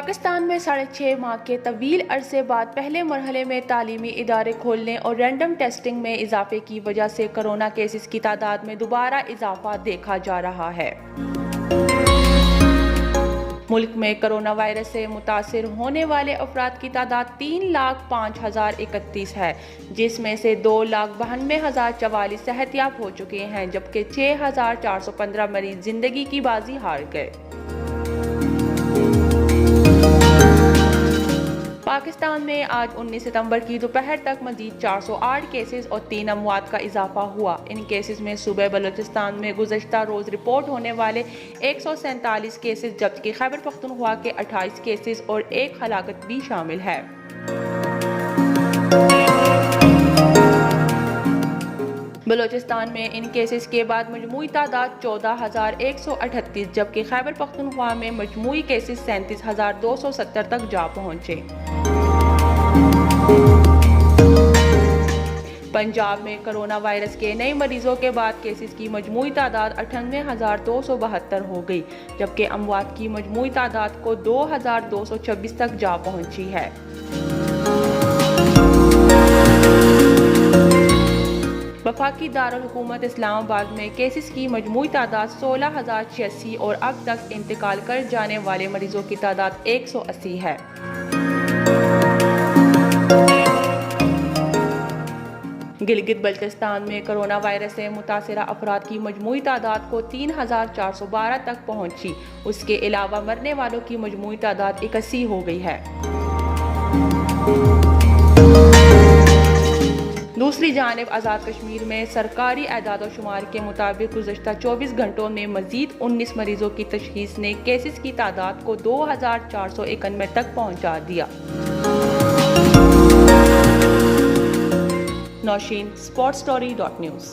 पाकिस्तान में 6.5 माह के तवील अरसे बाद पहले मरहले में तालीमी इदारे खोलने और रैंडम टेस्टिंग में इजाफे की वजह से कोरोना केसेस की तादाद में दोबारा इजाफा देखा जा रहा है। मुल्क में कोरोना वायरस से मुतासिर होने वाले अफराद की तादाद 3,05,031 है, जिसमें से 2,92,044 सेहतयाब हो चुके हैं, जबकि 6,415 मरीज जिंदगी की बाजी हार गए। पाकिस्तान में आज 19 सितंबर की दोपहर तक मजीद 408 केसेस और 3 अमवात का इजाफा हुआ। इन केसेस में सूबे बलूचिस्तान में गुज़श्ता रोज़ रिपोर्ट होने वाले 147 केसेस, जबकि खैबर पख्तूनख्वा के 28 केसेस और 1 हलाकत भी शामिल है। बलूचिस्तान में इन केसेस के बाद मजमूई तादाद 14,138, जबकि खैबर पख्तूनख्वा में मजमूई केसेस 37,270 तक जा पहुंचे। पंजाब में कोरोना वायरस के नए मरीजों के बाद केसेस की मजमूई तादाद 98,272 हो गई, जबकि अमवात की मजमूई तादाद को 2,226 तक जा पहुंची है। वफाकी दारुल हुकूमत इस्लामाबाद में केसेस की मजमूई तादाद 16,086 और अब तक इंतकाल कर जाने वाले मरीजों की तादाद 180 है। गिलगित बल्तिस्तान में कोरोना वायरस से मुतासिरा अफराद की मजमूई तादाद को 3,412 तक पहुंची। उसके अलावा मरने वालों की मजमूई तादाद 81 हो गई है। दूसरी जानिब आज़ाद कश्मीर में सरकारी एदाद शुमार के मुताबिक गुज़श्ता 24 घंटों में मजीद 19 मरीजों की तशखीस ने केसेस की तादाद को 2,491 तक पहुंचा दिया। नौशीन, sportstory.news।